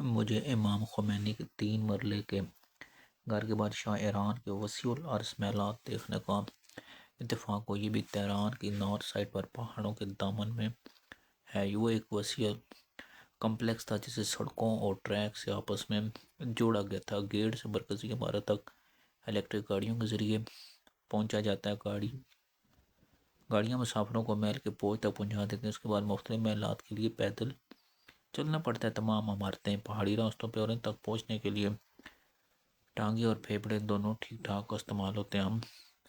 مجھے امام خمینی کے 3 مرلے کے گھر کے بادشاہ ایران کے وسیع العرض محلات دیکھنے کا اتفاق ہو۔ یہ بھی تہران کی نارتھ سائڈ پر پہاڑوں کے دامن میں ہے۔ وہ ایک وسیع کمپلیکس تھا جسے سڑکوں اور ٹریک سے آپس میں جوڑا گیا تھا۔ گیٹ سے مرکزی عمارت تک الیکٹرک گاڑیوں کے ذریعے پہنچا جاتا ہے۔ گاڑیاں مسافروں کو محل کے پوچھ تک پہنچا دیتی ہیں۔ اس کے بعد مختلف محلات کے لیے پیدل چلنا پڑتا ہے۔ تمام عمارتیں پہاڑی راستوں پہ اور ان تک پہنچنے کے لیے ٹانگیں اور پھیپڑے دونوں ٹھیک ٹھاک استعمال ہوتے ہیں۔ ہم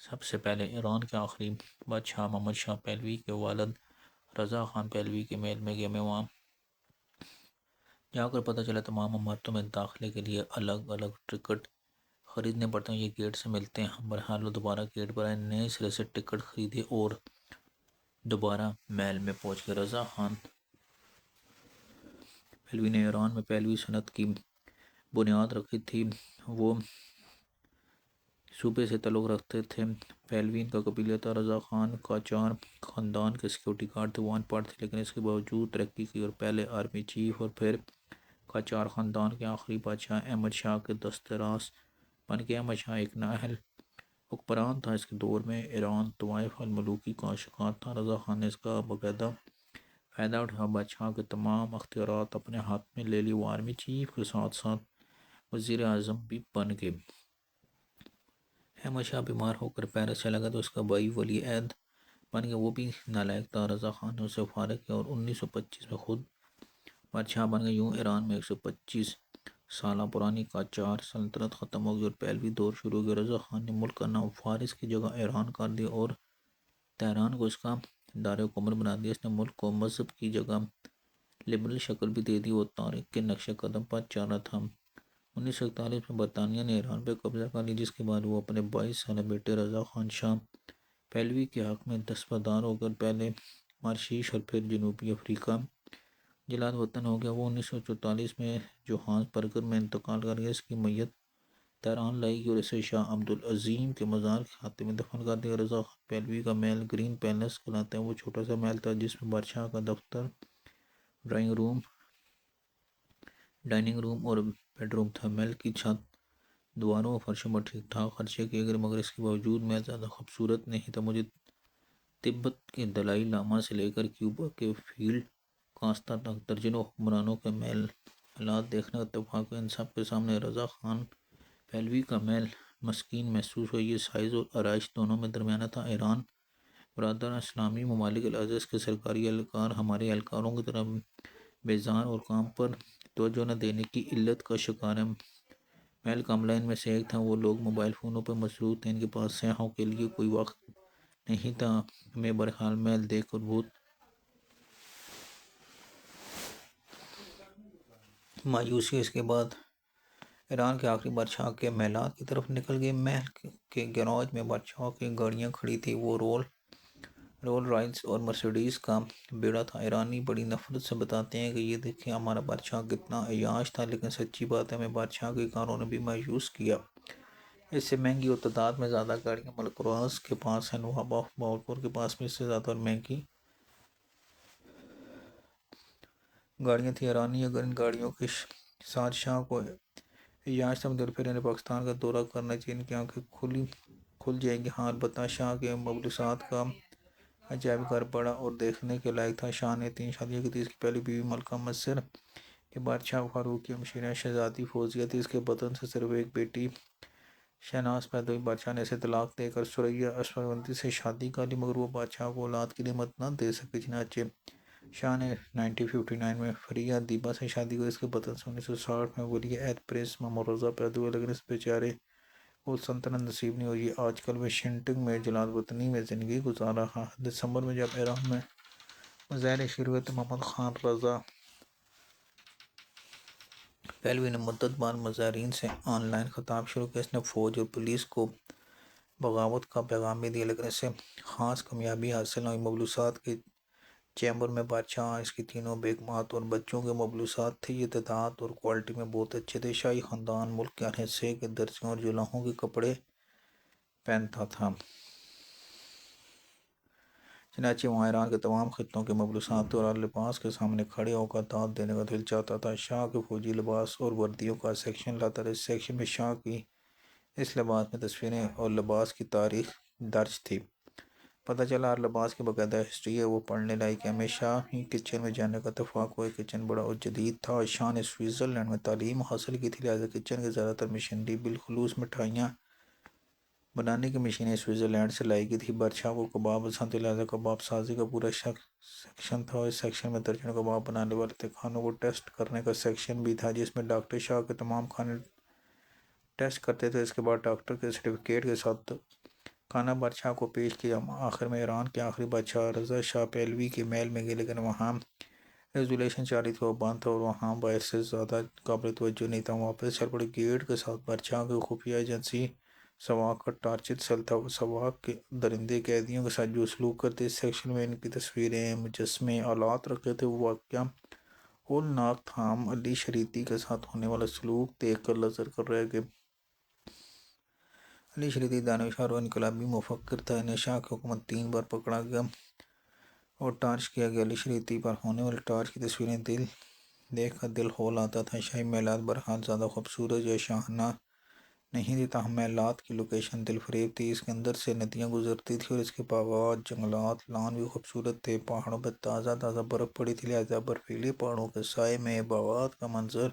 سب سے پہلے ایران کے آخری بادشاہ محمد شاہ پہلوی کے والد رضا خان پہلوی کے محل میں گئے۔ ہمیں وہاں جا کر پتہ چلا تمام عمارتوں میں داخلے کے لیے الگ الگ ٹکٹ خریدنے پڑتے ہیں۔ یہ گیٹ سے ملتے ہیں۔ ہم بہرحال دوبارہ گیٹ پر آئے، نئے سرے سے ٹکٹ خریدے اور دوبارہ محل میں پہنچ گئے۔ رضا خان پہلوی نے ایران میں پہلوی سنت کی بنیاد رکھی تھی۔ وہ صوبے سے تعلق رکھتے تھے۔ پہلوین کا قبیلہ تھا۔ رضا خان قاجار خاندان کے سیکورٹی گارڈ تھے۔ وہ ان پڑھ تھے لیکن اس کے باوجود ترقی کی اور پہلے آرمی چیف اور پھر قاجار خاندان کے آخری بادشاہ احمد شاہ کے دست راست بن گئے۔ احمد شاہ ایک نااہل حکمران تھا۔ اس کے دور میں ایران طوائف الملوکی کا شکار تھا۔ رضا خان نے اس کا باقاعدہ فائدہ اٹھایا، بادشاہ کے تمام اختیارات اپنے ہاتھ میں لے لی۔ وہ آرمی چیف کے ساتھ ساتھ وزیر اعظم بھی بن گئے۔ احمد شاہ بیمار ہو کر پیرس چلا گیا تو اس کا بھائی ولی عہد بن گیا۔ وہ بھی نالائق تھا۔ رضا خان نے اسے فارغ کیا اور 1925 میں خود بادشاہ بن گئے۔ یوں ایران میں 125 سالہ پرانی قاجار سلطنت ختم ہو گئی اور پہلوی دور شروع ہو گیا۔ رضا خان نے ملک کا نام فارس کی جگہ ایران کر دیا اور تہران کو اس کا دار حکومت بنا دیا۔ اس نے ملک کو مذہب کی جگہ لبرل شکل بھی دے دی۔ وہ تاریخ کے نقش قدم پر چل رہا تھا۔ 1941 میں برطانیہ نے ایران پہ قبضہ کر لیا، جس کے بعد وہ اپنے 22 سالہ بیٹے رضا خان شاہ پہلوی کے حق میں دستبردار ہو کر پہلے مارشیش اور پھر جنوبی افریقہ جلاد وطن ہو گیا۔ وہ 1944 میں جوہانسبرگ میں انتقال کر گیا۔ اس کی میت تہران لائی گئی اور اسے شاہ عبدالعظیم کے مزار کے خاتے میں دفن کر دیا۔ رضا خان پہلوی کا محل گرین پیلس کہلاتا ہے۔ وہ چھوٹا سا محل تھا جس میں بادشاہ کا دفتر، ڈائننگ روم اور بیڈ روم تھا۔ محل کی چھت، دیواروں اور فرشوں پر ٹھیک ٹھاک خرچے کیے گئے، مگر اس کے باوجود محل زیادہ خوبصورت نہیں تھا۔ مجھے تبت کے دلائی لاما سے لے کر کیوبا کے فیڈل کاستر تک درجنوں حکمرانوں کے محلات دیکھنے کا اتفاق ہے۔ ان سب کے سامنے رضا خان پہلوی کا محل مسکین محسوس ہوا۔ یہ سائز اور آرائش دونوں میں درمیانہ تھا۔ ایران برادران اسلامی ممالک العزیز کے سرکاری اہلکار ہمارے اہلکاروں کی طرح بیزار اور کام پر توجہ نہ دینے کی علت کا شکار ہیں۔ محل کا عملہ ان میں سے ایک تھا۔ وہ لوگ موبائل فونوں پر مصروف تھے، ان کے پاس سیاحوں کے لیے کوئی وقت نہیں تھا۔ ہمیں بہرحال محل دیکھ کر بہت مایوسی۔ اس کے بعد ایران کے آخری بادشاہ کے محلات کی طرف نکل گئے۔ محل کے گیراج میں بادشاہ کی گاڑیاں کھڑی تھیں۔ وہ رول رائس اور مرسیڈیز کا بیڑا تھا۔ ایرانی بڑی نفرت سے بتاتے ہیں کہ یہ دیکھیں ہمارا بادشاہ کتنا عیاش تھا، لیکن سچی بات ہے ہمیں بادشاہ کی کاروں نے بھی مایوس کیا۔ اس سے مہنگی اور تعداد میں زیادہ گاڑیاں ملک راز کے پاس ہیں، نواب آف بہاولپور کے پاس بھی اس سے زیادہ اور مہنگی گاڑیاں تھیں۔ ایرانی اگر ان گاڑیوں کے ساتھ شاہ کو عیاش سمجھتے اور پھر انہیں پاکستان کا دورہ کرنا چاہیے، ان کی آنکھیں کھل جائیں گی۔ ہاں البتہ شاہ کے ملبوسات کا عجائب گھر بڑا اور دیکھنے کے لائق تھا۔ شاہ نے 3 شادیاں کی تھیں۔ اس کی پہلی بیوی ملکہ مصر کے بادشاہ فاروق کی ہمشیرہ شہزادی فوزیہ تھی۔ اس کے بطن سے صرف ایک بیٹی شہناز پیدا ہوئی۔ بادشاہ نے اسے طلاق دے کر ثریا اشفاقی سے شادی کر لی، مگر وہ بادشاہ کو اولاد کی نعمت نہ دے سکی۔ چنانچہ شاہ نے 1959 میں فریہ دیبا سے شادی کی۔ اس کے بطن سے 1960 میں ولی عہد پرنس محمد رضا پیدا ہوئے، لیکن اس بیچارے کو سلطنت نصیب نہیں ہوئی۔ آج کل واشنگٹن میں جلاد وطنی میں زندگی گزار رہا ہے۔ دسمبر میں جب ایران میں مظاہرے شروع ہوئے تو محمد خان رضا پہلوی نے مدت بعد مظاہرین سے آن لائن خطاب شروع کیا۔ اس نے فوج اور پولیس کو بغاوت کا پیغام بھی دیا، لیکن اسے خاص کامیابی حاصل نہ ہوئی۔ ملبوسات کے چیمبر میں بادشاہ، اس کی تینوں بیگمات اور بچوں کے ملبوسات تھے۔ یہ تعداد اور کوالٹی میں بہت اچھے تھے۔ شاہی خاندان ملک کے ہر حصے کے درزیوں اور جولاہوں کے کپڑے پہنتا تھا۔ چنانچہ وہاں ایران کے تمام خطوں کے مبلوسات اور لباس کے سامنے کھڑے ہو کر داد دینے کا دل چاہتا تھا۔ شاہ کے فوجی لباس اور وردیوں کا سیکشن لاتا تھا۔ اس سیکشن میں شاہ کی اس لباس میں تصویریں اور لباس کی تاریخ درج تھی۔ پتہ چلا ہر لباس کی باقاعدہ ہسٹری ہے، وہ پڑھنے لائق ہے۔ ہمیشہ ہی کچن میں جانے کا اتفاق ہوا۔ کچن بڑا اور جدید تھا اور شاہ نے سوئٹزرلینڈ میں تعلیم حاصل کی تھی، لہٰذا کچن کے زیادہ تر مشینری بالخصوص مٹھائیاں بنانے کی مشینیں سوئٹزرلینڈ سے لائی گئی تھی۔ بادشاہ کو کباب پسند تھے، لہٰذا کباب سازی کا پورا سیکشن تھا اور اس سیکشن میں درجنوں کباب بنانے والے تھے۔ کھانوں کو ٹیسٹ کرنے کا سیکشن بھی تھا جس میں ڈاکٹر شاہ کے تمام کھانے ٹیسٹ کرتے تھے۔ اس کے بعد ڈاکٹر کے سرٹیفکیٹ کے ساتھ کھانا بادشاہ کو پیش کیا۔ آخر میں ایران کے آخری بادشاہ رضا شاہ پہلوی کے محل میں گئے، لیکن وہاں ریزولیوشن جاری تھا، وہ بند تھا اور وہاں باعث سے زیادہ قابل توجہ نہیں تھا۔ واپس چل پڑے۔ گیٹ کے ساتھ بادشاہ کی خفیہ ایجنسی سواق کا ٹارچر سیل تھا۔ سواق کے درندے قیدیوں کے ساتھ جو سلوک کرتے، اس سیکشن میں ان کی تصویریں، مجسمے، آلات رکھے تھے۔ وہ واقعہ ہولناک تھا۔ ہم علی شریعتی کے ساتھ ہونے والا سلوک دیکھ کر لرز کر رہ گئے۔ علی شریعتی دانشور اور انقلابی مفکر تھا۔ انہیں شاہ کی حکومت 3 بار پکڑا گیا اور ٹارچ کیا گیا۔ علی شریعتی پر ہونے والے ٹارچ کی تصویریں دیکھ کر دل ہول آتا تھا۔ شاہی محلات بہرحال زیادہ خوبصورت یا شاہانہ نہیں تھی، تاہم محلات کی لوکیشن دل فریب تھی۔ اس کے اندر سے ندیاں گزرتی تھیں اور اس کے باغات، جنگلات، لان بھی خوبصورت تھے۔ پہاڑوں پر تازہ تازہ برف پڑی تھی، لہٰذا برفیلے پہاڑوں کے سائے میں باغات کا منظر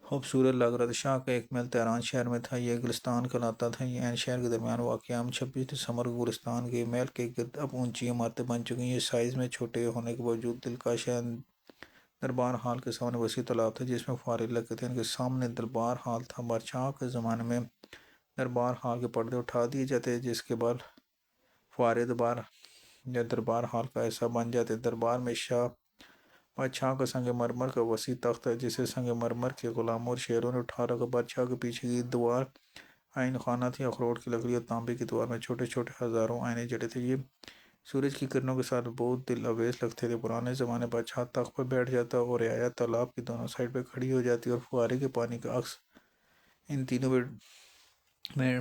خوبصورت لگ رہا تھا۔ شاہ کا ایک محل تہران شہر میں تھا، یہ گلستان کہلاتا تھا۔ یہ عین شہر کے درمیان واقع۔ ہم 26 دسمبر کو گلستان کے محل کے گرد اب اونچی عمارتیں بن چکی ہیں۔ یہ سائز میں چھوٹے ہونے کے باوجود دلکش ہے۔ دربار ہال کے سامنے وسیع تالاب تھا جس میں فوارے لگے تھے۔ ان کے سامنے دربار ہال تھا۔ بادشاہ کے زمانے میں دربار ہال کے پردے اٹھا دیے جاتے جس کے بعد فوارے دربار ہال کا حصہ بن جاتے۔ دربار میں بادشاہ کا سنگ مرمر کا وسیع تخت ہے جسے سنگ مرمر کے غلاموں اور شیروں نے اٹھا رکھا۔ بادشاہ کے پیچھے کی دیوار آئین خانہ تھی۔ اخروٹ کی لکڑی اور تانبے کی دیوار میں چھوٹے چھوٹے ہزاروں آئینے جڑے تھے۔ یہ سورج کی کرنوں کے ساتھ بہت دل آویز لگتے تھے۔ پرانے زمانے بادشاہ تخت پر بیٹھ جاتا اور رعایا تالاب کی دونوں سائڈ پہ کھڑی ہو جاتی اور فوارے کے پانی کا عکس ان تینوں میں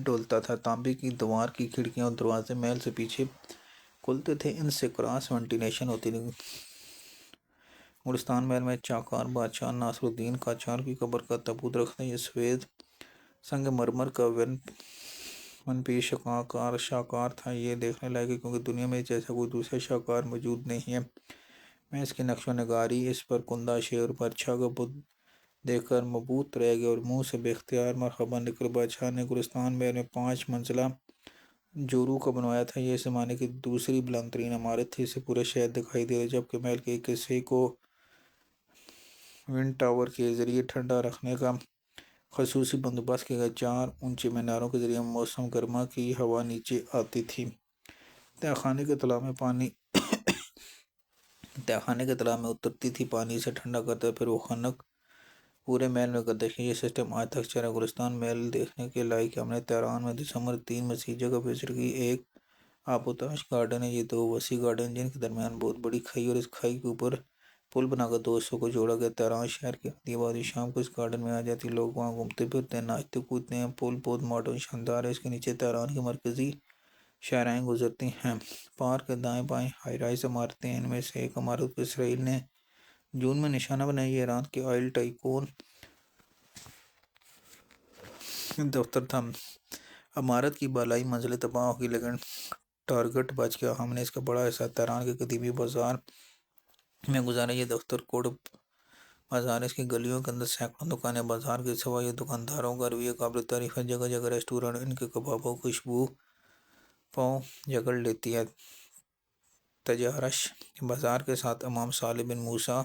ڈولتا تھا۔ تانبے کی دیوار کی کھڑکیاں اور دروازے محل سے پیچھے کھلتے تھے، ان سے کراس وینٹیلیشن ہوتی تھی۔ گلستان محل میں چاکار بادشاہ ناصر الدین قاجار کی قبر کا تابوت رکھا ہے۔ یہ سفید سنگ مرمر کا ون پیس شاہکار تھا۔ یہ دیکھنے لائق ہے کیونکہ دنیا میں جیسا کوئی دوسرا شاہکار موجود نہیں ہے۔ میں اس کی نقش و نگاری، اس پر کندہ شیر اور بادشاہ کا بت دیکھ کر مبہوت رہ گیا اور منہ سے بے اختیار مرحبا نکلا۔ بادشاہ نے گلستان محل میں 5 منزلہ جورو کا بنوایا تھا۔ یہ اس زمانے کی دوسری بلند ترین عمارت تھی۔ اسے پورا شہر دکھائی دے رہا، جبکہ محل کے ایک حصے کو ونڈ ٹاور کے ذریعے ٹھنڈا رکھنے کا خصوصی بندوبست کیا گیا۔ 4 اونچے میناروں کے ذریعے موسم گرما کی ہوا نیچے آتی تھی۔ تہخانے کے تالاب میں اترتی تھی، پانی سے ٹھنڈا کرتا، پھر وہ خنک پورے محل میں گردش کی۔ یہ سسٹم آج تک چل رہا ہے۔ گلستان محل دیکھنے کے لائق ہے۔ ہم نے تہران میں دسمبر 3 مسیح جگہ وزٹ کی۔ ایک آبوتاش گارڈن ہے۔ یہ 2 وسیع گارڈن جن کے درمیان بہت بڑی کھائی اور اس کھائی کے اوپر پل بنا کر 2 حصوں کو جوڑا گیا۔ تہران شہر کی آدھی آبادی شام کو اس گارڈن میں آ جاتی ہے۔ لوگ وہاں گھومتے پھرتے ہیں، ناچتے کودتے ہیں۔ پل بہت ماڈرن شاندار ہے۔ اس کے نیچے تہران کی مرکزی شاہراہیں گزرتی ہیں۔ پارک کے دائیں بائیں ہائی رائز عمارتیں ہیں۔ ان میں سے ایک عمارت کو اسرائیل نے جون میں نشانہ بنایا۔ یہ ایران کے آئل ٹائکون دفتر تھا۔ عمارت کی بالائی منزلیں تباہ ہو گئی لیکن ٹارگٹ بچ گیا۔ ہم نے اس کا بڑا حصہ تہران کے قدیمی بازار میں گزارا۔ یہ دفتر کوڑ بازار ہے۔ اس کی گلیوں کے اندر سینکڑوں دکانیں۔ بازار کے سوا یہ دکانداروں کا رویہ قابل تعریف ہے۔ جگہ جگہ ریسٹورنٹ، ان کے کبابوں کی خوشبو پاؤں جکڑ لیتی ہے۔ تجارش بازار کے ساتھ امام صالح بن موسیٰ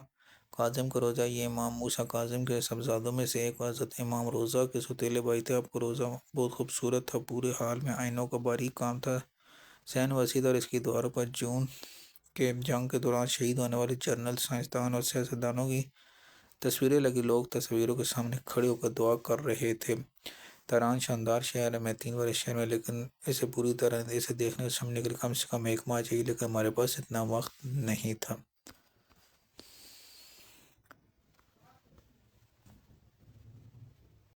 کاظم کا روضہ۔ یہ امام موسیٰ کاظم کے صاحبزادوں میں سے ایک حضرت امام روضہ کے سوتیلے بھائی تھے۔ آپ کا روضہ بہت خوبصورت تھا۔ پورے حال میں آئینوں کا باریک کام تھا۔ صحن وسیع تھا اور اس کی دیواروں پر جون کے جنگ کے دوران شہید ہونے والے جنرل، سائنسدان اور سیاستدانوں کی تصویریں لگی۔ لوگ تصویروں کے سامنے کھڑے ہو کر دعا کر رہے تھے۔ تہران شاندار شہر ہے۔ میں 3 بار اس شہر میں، لیکن اسے پوری طرح اسے دیکھنے اور سمجھنے کے لیے کم سے کم 1 ماہ چاہیے، لیکن ہمارے پاس اتنا وقت نہیں تھا۔